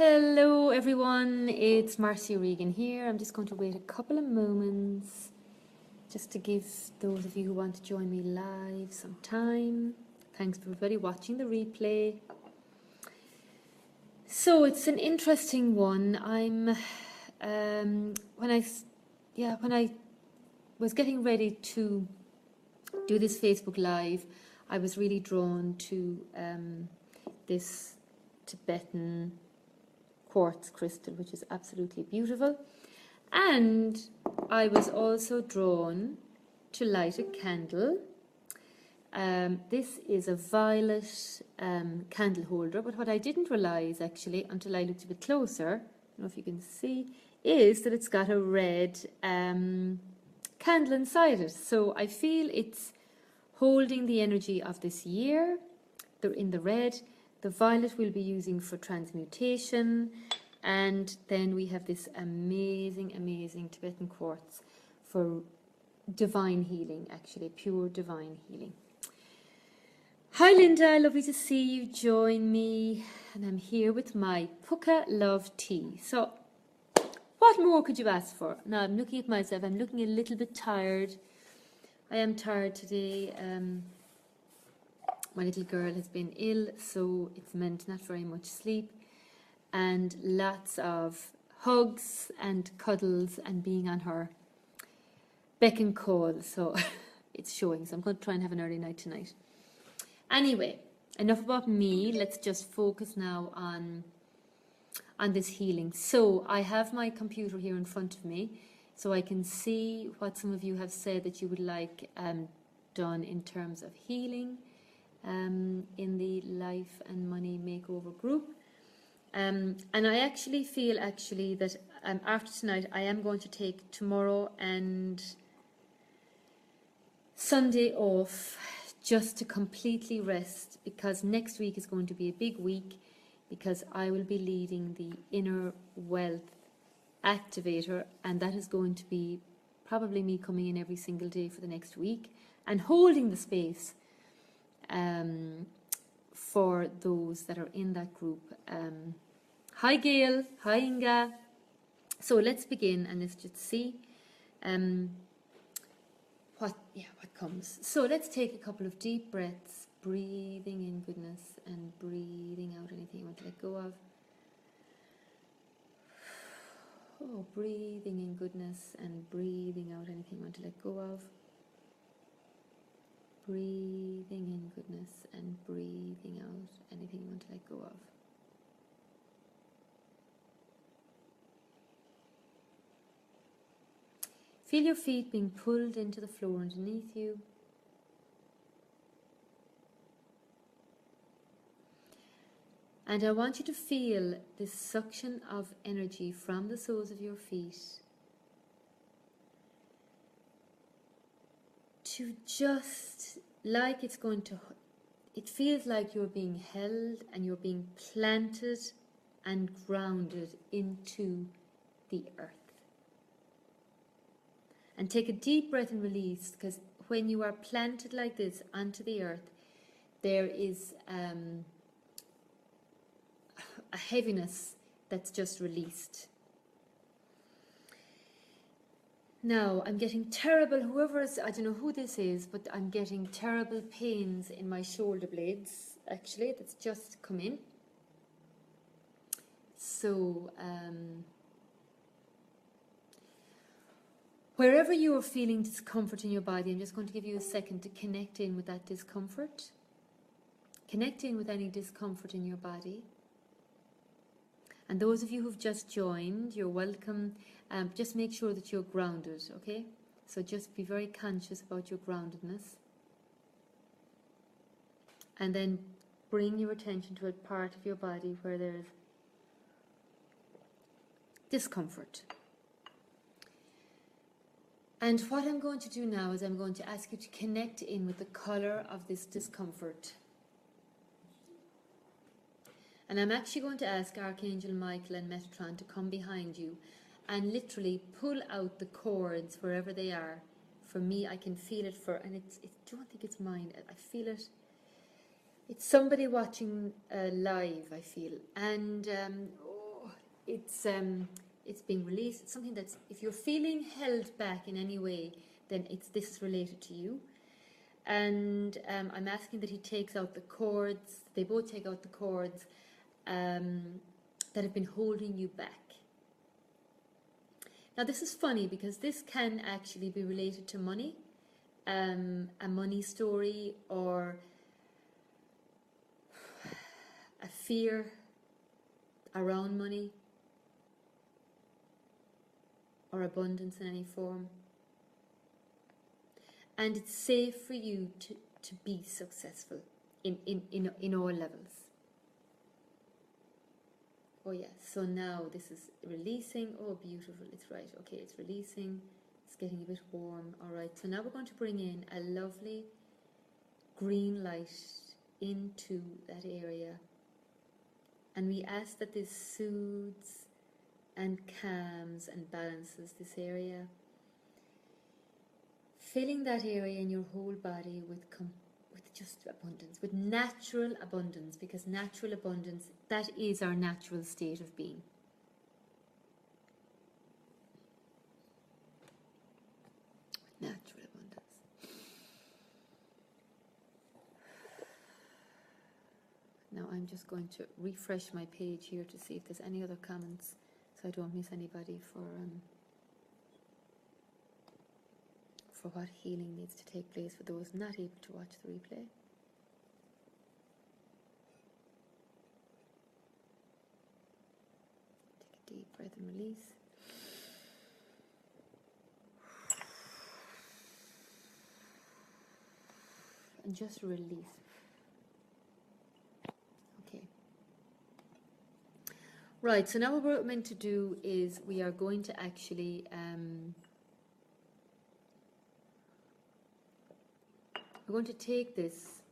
Hello everyone, it's Marcia Regan here. I'm just going to wait a couple of moments just to give those of you who want to join me live some time. Thanks for everybody watching the replay. So it's an interesting one. When I was getting ready to do this Facebook Live, I was really drawn to this Tibetan quartz crystal, which is absolutely beautiful. And I was also drawn to light a candle. This is a violet candle holder, but what I didn't realize actually until I looked a bit closer, I don't know if you can see, is that it's got a red candle inside it. So I feel it's holding the energy of this year. They're in the red. The violet we'll be using for transmutation, and then we have this amazing Tibetan quartz for divine healing, actually pure divine healing. Hi Linda, lovely to see you join me, and I'm here with my Pukka Love tea. So what more could you ask for? Now I'm looking at myself, I'm looking a little bit tired. I am tired today. My little girl has been ill, so it's meant not very much sleep and lots of hugs and cuddles and being on her beck and call. So it's showing. So I'm going to try and have an early night tonight. Anyway, enough about me. Let's just focus now on this healing. So I have my computer here in front of me, so I can see what some of you have said that you would like done in terms of healing. In the Life and Money Makeover group, and I actually feel that after tonight I am going to take tomorrow and Sunday off just to completely rest, because next week is going to be a big week, because I will be leading the Inner Wealth Activator, and that is going to be probably me coming in every single day for the next week and holding the space for those that are in that group. Hi Gail, hi Inga. So let's begin and let's just see what comes. So let's take a couple of deep breaths, breathing in goodness and breathing out anything you want to let go of. Oh, breathing in goodness and breathing out anything you want to let go of. Breathing in goodness and breathing out anything you want to let go of. Feel your feet being pulled into the floor underneath you. And I want you to feel this suction of energy from the soles of your feet to just like it's going to, it feels like you're being held and you're being planted and grounded into the earth. And take a deep breath and release, because when you are planted like this onto the earth, there is a heaviness that's just released. Now, I'm getting terrible, I don't know who this is, but I'm getting terrible pains in my shoulder blades, actually, that's just come in. So, wherever you are feeling discomfort in your body, I'm just going to give you a second to connect in with that discomfort. Connect in with any discomfort in your body. And those of you who've just joined, you're welcome. Just make sure that you're grounded, okay? So just be very conscious about your groundedness. And then bring your attention to a part of your body where there's discomfort. And what I'm going to do now is I'm going to ask you to connect in with the color of this discomfort. And I'm actually going to ask Archangel Michael and Metatron to come behind you and literally pull out the cords wherever they are. For me, I can feel it and I don't think it's mine. I feel it. It's somebody watching live, I feel. And it's being released. It's something that's, if you're feeling held back in any way, then this is related to you. And I'm asking that he takes out the cords. They both take out the cords that have been holding you back. Now this is funny because this can actually be related to money, a money story, or a fear around money, or abundance in any form. And it's safe for you to be successful in all levels. Oh yeah, so now this is releasing. Oh, beautiful, it's right. Okay, it's releasing. It's getting a bit warm. All right, so now we're going to bring in a lovely green light into that area. And we ask that this soothes and calms and balances this area. Filling that area in your whole body with just abundance, with natural abundance, because natural abundance, that is our natural state of being. Natural abundance. Now I'm just going to refresh my page here to see if there's any other comments, so I don't miss anybody for what healing needs to take place for those not able to watch the replay. Take a deep breath and release. And just release. Okay. Right, so now what we're meant to do is we are going to actually we're going to take this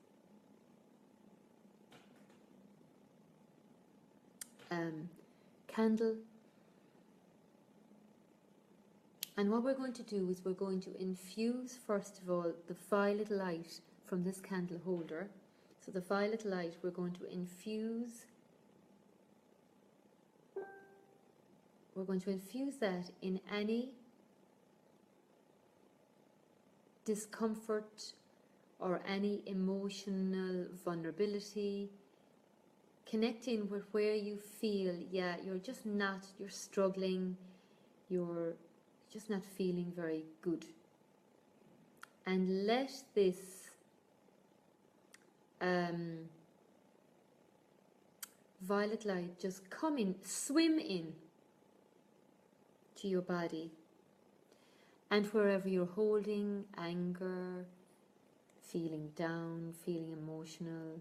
candle, and what we're going to do is we're going to infuse, first of all, the violet light from this candle holder. So the violet light, we're going to infuse that in any discomfort or any emotional vulnerability, connecting with where you feel, yeah, you're struggling, you're just not feeling very good. And let this violet light just come in, swim in to your body. And wherever you're holding anger, feeling down, feeling emotional,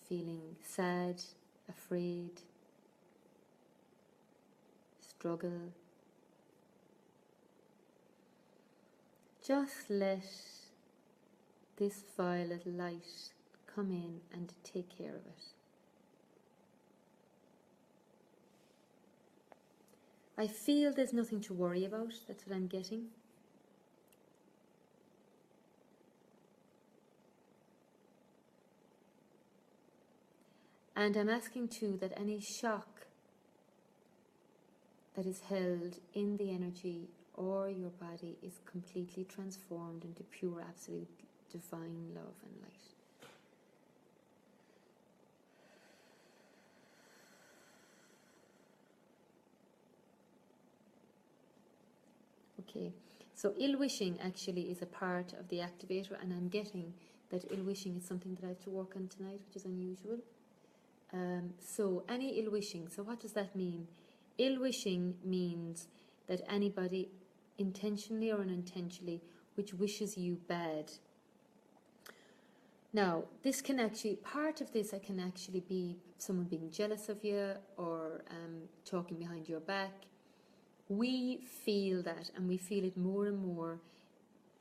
feeling sad, afraid, struggle, just let this violet light come in and take care of it. I feel there's nothing to worry about, that's what I'm getting. And I'm asking too that any shock that is held in the energy or your body is completely transformed into pure, absolute, divine love and light. Okay, so ill-wishing actually is a part of the activator, and I'm getting that ill-wishing is something that I have to work on tonight, which is unusual. So any ill-wishing, so what does that mean? Ill-wishing means that anybody, intentionally or unintentionally, which wishes you bad. Now, this can actually, part of this can actually be someone being jealous of you or talking behind your back. We feel that, and we feel it more and more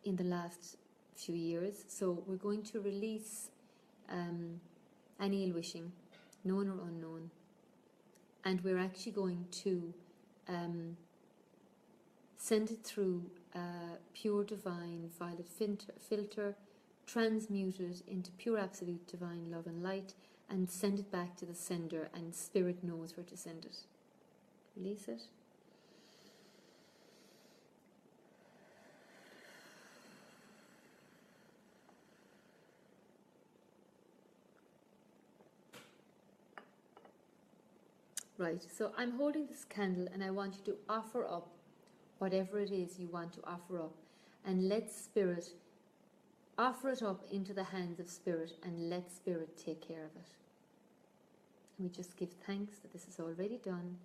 in the last few years. So we're going to release any ill-wishing, known or unknown. And we're actually going to send it through a pure divine violet filter, transmute it into pure absolute divine love and light, and send it back to the sender, and Spirit knows where to send it. Release it. Right, so I'm holding this candle and I want you to offer up whatever it is you want to offer up, and let Spirit offer it up into the hands of Spirit, and let Spirit take care of it. And we just give thanks that this is already done.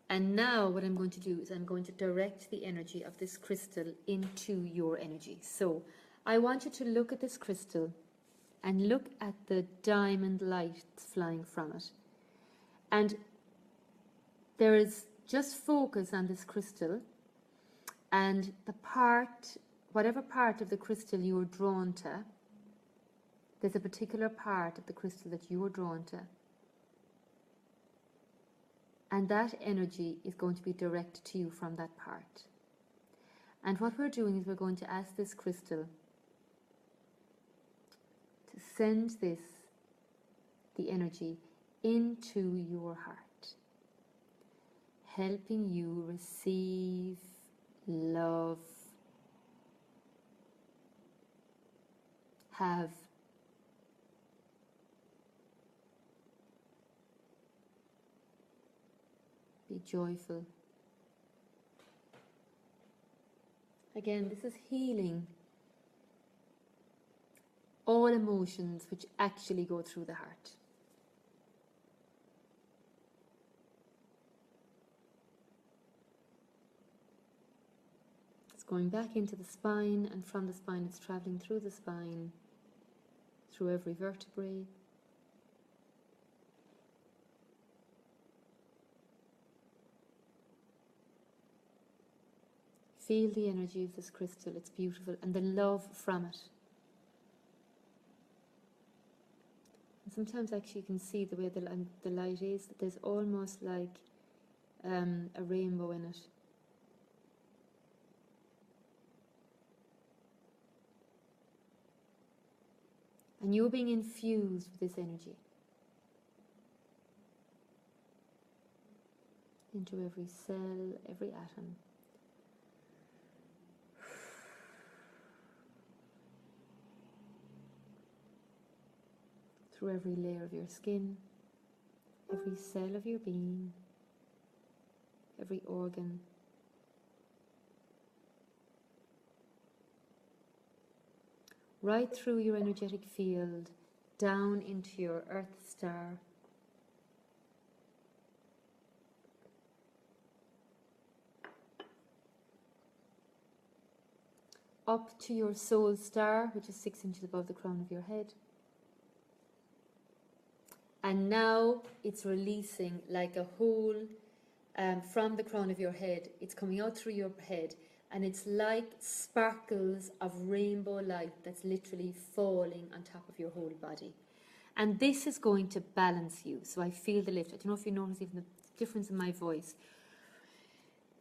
And now what I'm going to do is I'm going to direct the energy of this crystal into your energy. So I want you to look at this crystal and look at the diamond light flying from it. And there is just focus on this crystal, and the part, whatever part of the crystal you are drawn to, there's a particular part of the crystal that you are drawn to. And that energy is going to be directed to you from that part. And what we're doing is we're going to ask this crystal to send this, the energy, into your heart, helping you receive love, have be joyful. Again, this is healing all emotions which actually go through the heart. It's going back into the spine, and from the spine it's traveling through the spine, through every vertebrae. Feel the energy of this crystal, it's beautiful, and the love from it. And sometimes actually you can see the way the light is, that there's almost like a rainbow in it. And you're being infused with this energy into every cell, every atom. Through every layer of your skin, every cell of your being, every organ. Right through your energetic field, down into your earth star. Up to your soul star, which is 6 inches above the crown of your head. And now it's releasing like a hole from the crown of your head. It's coming out through your head, and it's like sparkles of rainbow light that's literally falling on top of your whole body. And this is going to balance you. So I feel the lift. I don't know if you notice even the difference in my voice.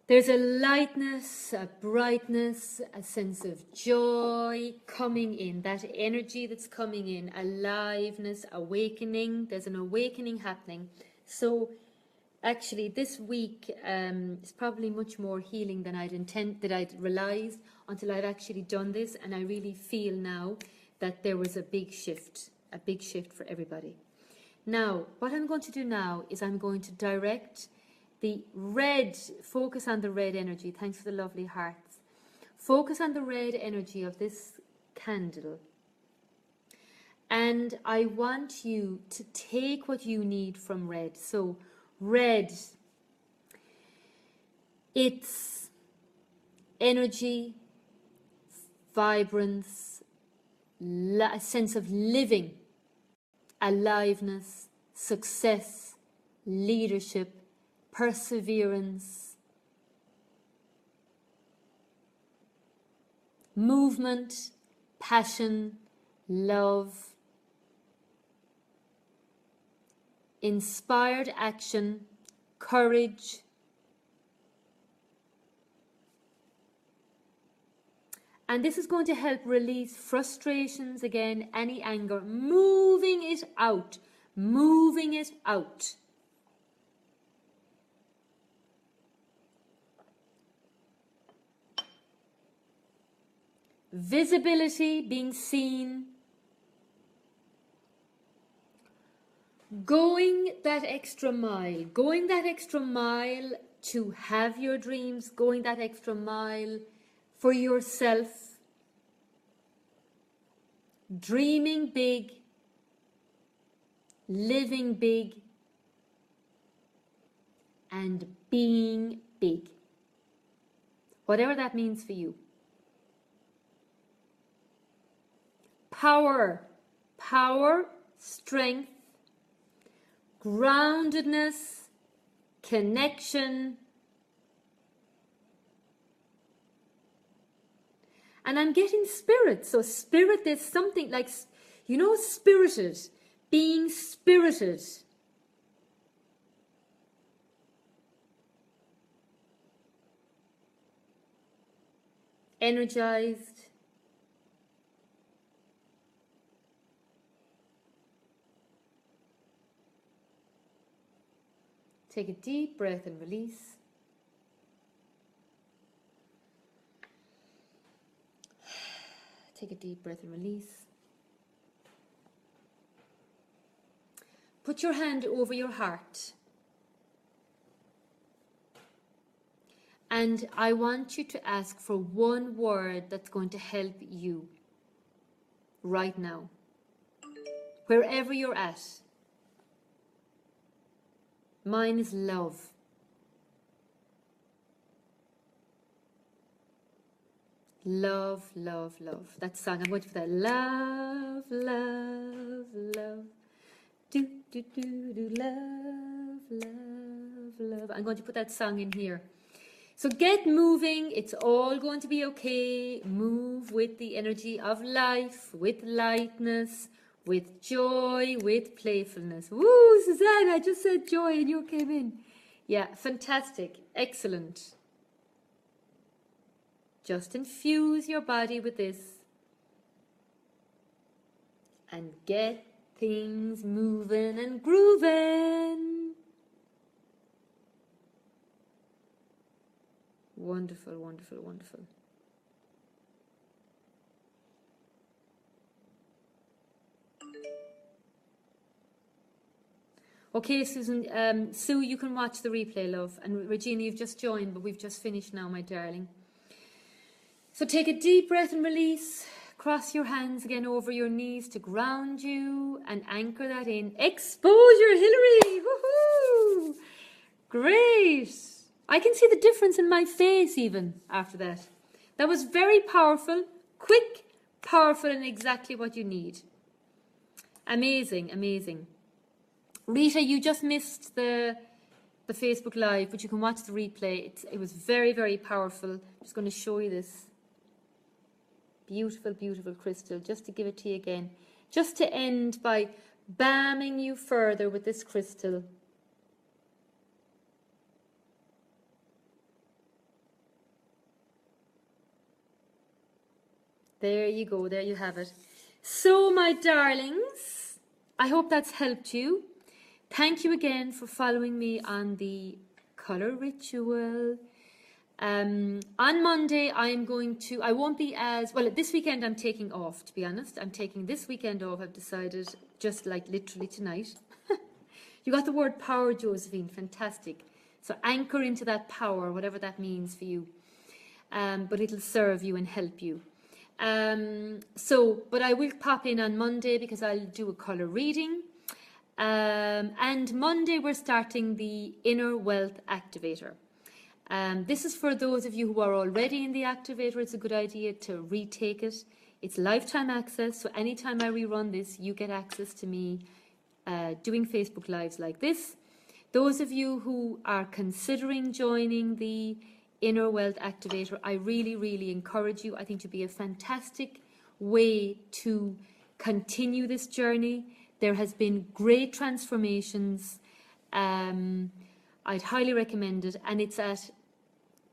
There's a lightness, a brightness, a sense of joy coming in, that energy that's coming in, aliveness, awakening. There's an awakening happening. So actually this week is probably much more healing than I'd realized until I'd actually done this, and I really feel now that there was a big shift for everybody. Now, what I'm going to do now is I'm going to direct the red, focus on the red energy. Thanks for the lovely hearts. Focus on the red energy of this candle. And I want you to take what you need from red. So red, it's energy, vibrance, a sense of living, aliveness, success, leadership, perseverance, movement, passion, love, inspired action, courage. And this is going to help release frustrations again, any anger, moving it out, moving it out. Visibility, being seen. Going that extra mile to have your dreams, going that extra mile for yourself, dreaming big, living big, and being big. Whatever that means for you. Power, strength, groundedness, connection. And I'm getting spirit. So spirit, there's something like, you know, spirited, being spirited. Energized. Take a deep breath and release. Take a deep breath and release. Put your hand over your heart. And I want you to ask for one word that's going to help you right now, wherever you're at. Mine is love. Love, love, love. That song, I'm waiting for that. Love, love, love. Do, do, do, do, love, love, love. I'm going to put that song in here. So get moving. It's all going to be okay. Move with the energy of life, with lightness, with joy, with playfulness. Woo, Suzanne, I just said joy and you came in. Yeah, fantastic. Excellent. Just infuse your body with this and get things moving and grooving. Wonderful, wonderful, wonderful. Okay, Susan, Sue, you can watch the replay, love. And Regina, you've just joined, but we've just finished now, my darling. So take a deep breath and release. Cross your hands again over your knees to ground you and anchor that in. Exposure, Hillary! Woohoo! Great! I can see the difference in my face even after that. That was very powerful, quick, powerful, and exactly what you need. Amazing, amazing. Rita, you just missed the Facebook Live, but you can watch the replay. It was very, very powerful. I'm just going to show you this. Beautiful, beautiful crystal. Just to give it to you again. Just to end by balming you further with this crystal. There you go. There you have it. So, my darlings, I hope that's helped you. Thank you again for following me on the color ritual. On Monday, I won't be as, well, this weekend I'm taking off, to be honest. I'm taking this weekend off, I've decided, just like literally tonight. You got the word power, Josephine, fantastic. So anchor into that power, whatever that means for you. But it'll serve you and help you. But I will pop in on Monday because I'll do a color reading. And Monday we're starting the Inner Wealth Activator. This is for those of you who are already in the activator. It's a good idea to retake it. It's lifetime access, so anytime I rerun this, you get access to me doing Facebook Lives like this. Those of you who are considering joining the Inner Wealth Activator, I really, really encourage you. I think it would be a fantastic way to continue this journey. There has been great transformations. I'd highly recommend it, and it's at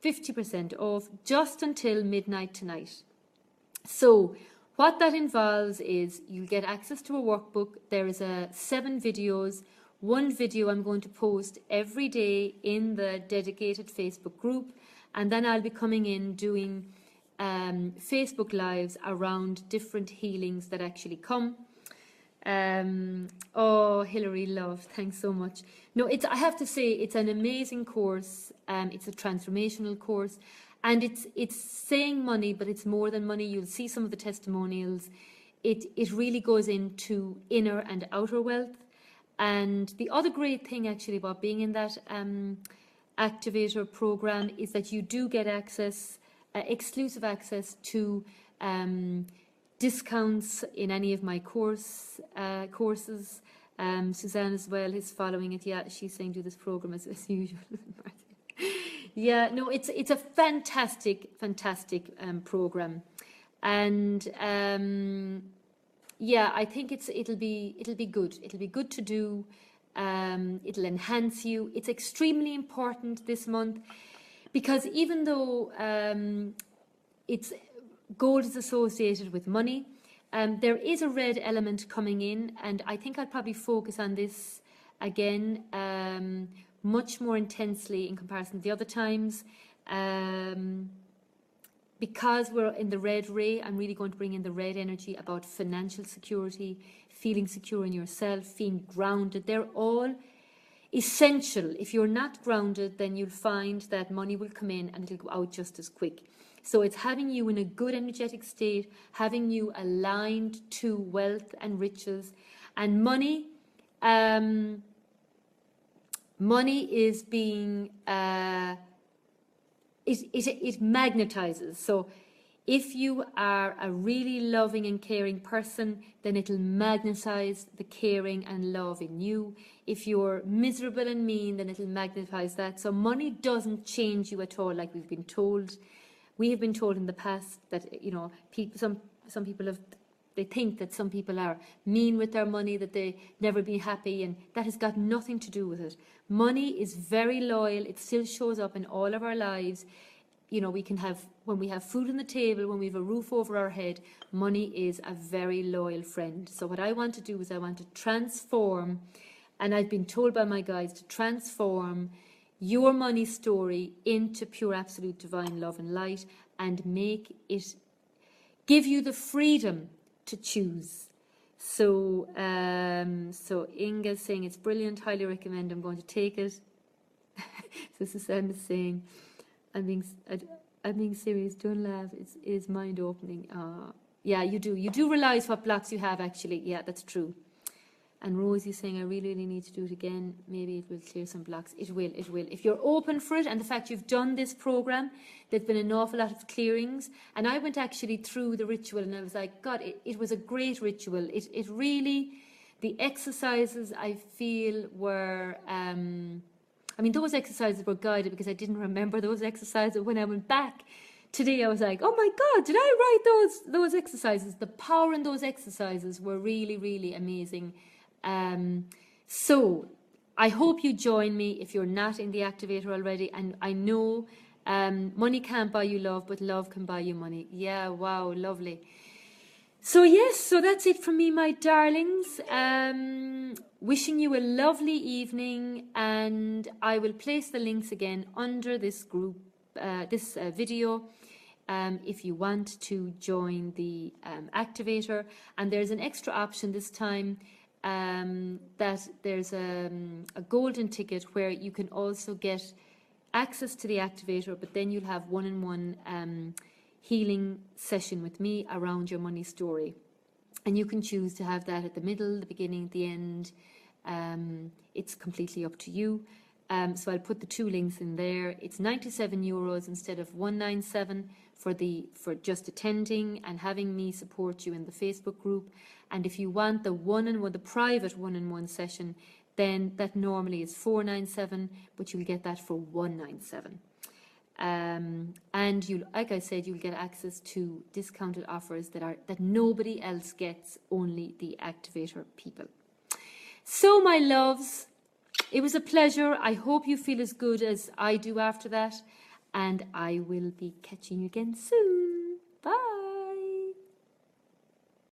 50% off just until midnight tonight. So what that involves is you get access to a workbook. There is 7 videos. One video I'm going to post every day in the dedicated Facebook group, and then I'll be coming in doing Facebook Lives around different healings that actually come. Oh, Hilary, love, thanks so much. No, I have to say, it's an amazing course. It's a transformational course, and it's saying money, but it's more than money. You'll see some of the testimonials. It really goes into inner and outer wealth. And the other great thing actually about being in that activator program is that you do get access, exclusive access to discounts in any of my courses. Suzanne as well is following it. Yeah, she's saying do this program as usual. Yeah, no, it's a fantastic program, and yeah, I think it'll be good. It'll be good to do. It'll enhance you. It's extremely important this month because even though it's gold is associated with money, there is a red element coming in, and I think I'll probably focus on this again much more intensely in comparison to the other times. Because we're in the red ray, I'm really going to bring in the red energy about financial security, feeling secure in yourself, feeling grounded. They're all essential. If you're not grounded, then you'll find that money will come in and it'll go out just as quick. So it's having you in a good energetic state, having you aligned to wealth and riches. And money is being... It magnetizes. So if you are a really loving and caring person, then it'll magnetize the caring and love in you. If you're miserable and mean, then it'll magnetize that. So money doesn't change you at all, like we've been told. We have been told in the past that, you know, some people they think that some people are mean with their money, that they never be happy, and that has got nothing to do with it. Money is very loyal. It still shows up in all of our lives. You know, when we have food on the table, when we have a roof over our head, money is a very loyal friend. So what I want to do is I want to transform, and I've been told by my guides to transform your money story into pure absolute divine love and light, and make it give you the freedom to choose. So Inga's saying it's brilliant, highly recommend, I'm going to take it. So Susanne is saying, I'm being serious, don't laugh, it is mind opening. Yeah, you do realize what blocks you have actually. Yeah, that's true. And Rosie's saying, I really need to do it again. Maybe it will clear some blocks. It will. If you're open for it, and the fact you've done this program, there's been an awful lot of clearings. And I went actually through the ritual, and I was like, God, it was a great ritual. It really, the exercises I feel were, I mean, those exercises were guided because I didn't remember those exercises. When I went back today, I was like, oh my God, did I write those exercises? The power in those exercises were really, really amazing. So I hope you join me if you're not in the activator already. And I know money can't buy you love, but love can buy you money. Yeah, wow, lovely. So yes, so that's it from me, my darlings. Wishing you a lovely evening, and I will place the links again under this group, this video, if you want to join the activator. And there's an extra option this time, that there's a golden ticket where you can also get access to the activator, but then you'll have one-on-one healing session with me around your money story. And you can choose to have that at the middle, the beginning, the end. It's completely up to you. So I'll put the 2 links in there. It's €97 instead of $197 for just attending and having me support you in the Facebook group. And if you want the one-on-one, the private one-on-one session, then that normally is $497, but you'll get that for $197. And you, like I said, you'll get access to discounted offers that nobody else gets, only the activator people. So my loves, it was a pleasure. I hope you feel as good as I do after that, and I will be catching you again soon. Bye.